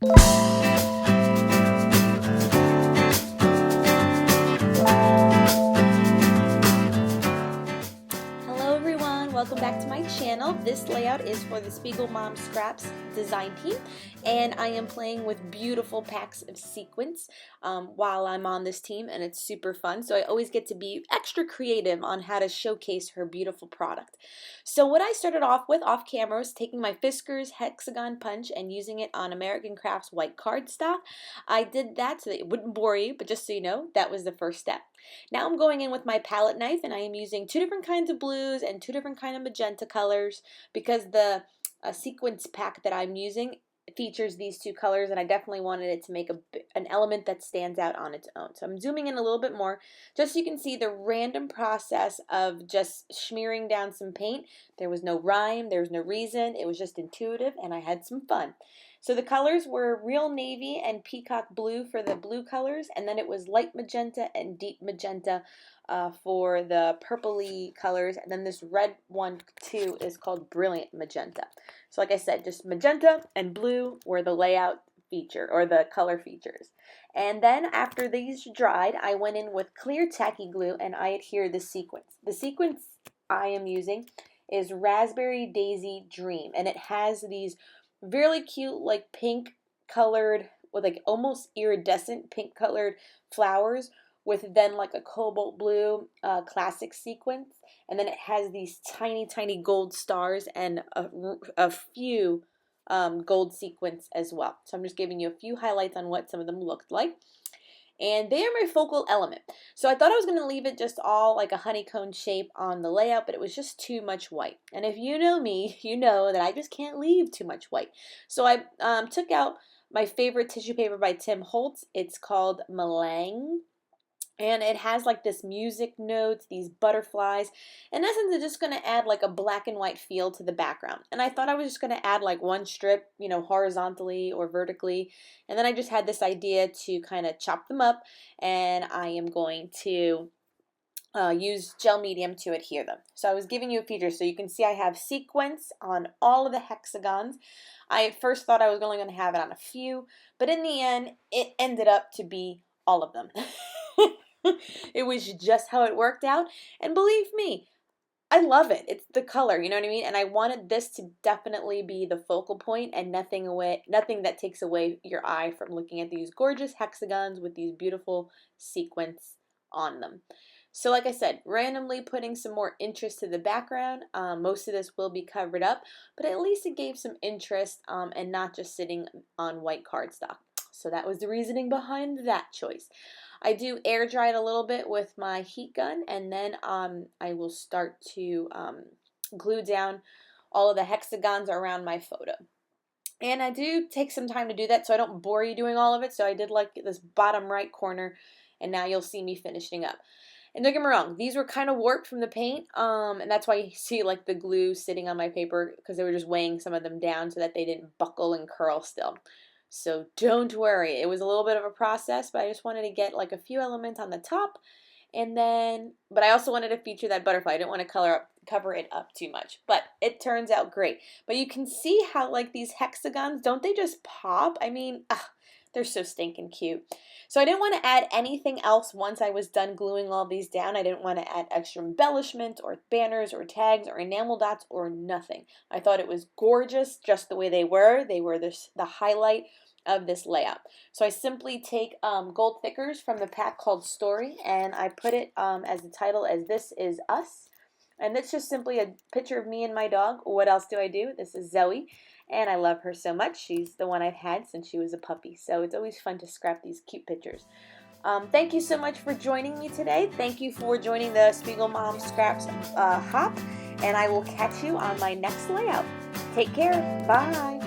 Hello everyone, welcome back to my channel. This layout is for the SpiegelMom Scraps design team, and I am playing with beautiful packs of sequins while I'm on this team, and it's super fun. So I always get to be extra creative on how to showcase her beautiful product. So what I started off with off camera was taking my Fiskars hexagon punch and using it on American Crafts white cardstock. I did that so that it wouldn't bore you, but just so you know, that was the first step. Now I'm going in with my palette knife, and I am using two different kinds of blues and two different kinds of magenta colors because the sequence pack that I'm using features these two colors, and I definitely wanted it to make an element that stands out on its own. So I'm zooming in a little bit more just so you can see the random process of just smearing down some paint. There was no rhyme, there was no reason, it was just intuitive, and I had some fun. So the colors were real navy and peacock blue for the blue colors, and then it was light magenta and deep magenta for the purpley colors, and then this red one too is called brilliant magenta. So like I said, just magenta and blue were the layout feature or the color features. And then after these dried, I went in with clear tacky glue and I adhered the sequence. The sequence I am using is Raspberry Daisy Dream, and it has these really cute like pink colored with like almost iridescent pink colored flowers with then like a cobalt blue classic sequence, and then it has these tiny gold stars and a few gold sequins as well. So I'm just giving you a few highlights on what some of them looked like. And they are my focal element. So I thought I was going to leave it just all like a honeycomb shape on the layout, but it was just too much white. And if you know me, you know that I just can't leave too much white. So I took out my favorite tissue paper by Tim Holtz. It's called Melange. And it has like this music notes, these butterflies. In essence, it's just going to add like a black and white feel to the background. And I thought I was just going to add like one strip, you know, horizontally or vertically. And then I just had this idea to kind of chop them up. And I am going to use gel medium to adhere them. So I was giving you a feature so you can see I have sequence on all of the hexagons. I at first thought I was only going to have it on a few, but in the end, it ended up to be all of them. It was just how it worked out, and believe me, I love it. It's the color, you know what I mean? And I wanted this to definitely be the focal point and nothing that takes away your eye from looking at these gorgeous hexagons with these beautiful sequins on them. So like I said, randomly putting some more interest to the background. Most of this will be covered up, but at least it gave some interest and not just sitting on white cardstock. So that was the reasoning behind that choice. I do air dry it a little bit with my heat gun, and then I will start to glue down all of the hexagons around my photo. And I do take some time to do that so I don't bore you doing all of it. So I did like this bottom right corner, and now you'll see me finishing up. And don't get me wrong, these were kind of warped from the paint, and that's why you see like the glue sitting on my paper, because they were just weighing some of them down so that they didn't buckle and curl still. So don't worry, it was a little bit of a process, but I just wanted to get like a few elements on the top, and then, but I also wanted to feature that butterfly. I didn't want to cover it up too much, but it turns out great. But you can see how like these hexagons, don't they just pop? I mean, they're so stinking cute. So I didn't want to add anything else once I was done gluing all these down. I didn't want to add extra embellishments or banners or tags or enamel dots or nothing. I thought it was gorgeous just the way they were. They were the highlight of this layout. So I simply take gold thickers from the pack called Story, and I put it as the title as This Is Us. And it's just simply a picture of me and my dog. What else do I do? This is Zoe, and I love her so much. She's the one I've had since she was a puppy, so it's always fun to scrap these cute pictures. Thank you so much for joining me today. Thank you for joining the SpiegelMom Scraps hop, and I will catch you on my next layout. Take care. Bye.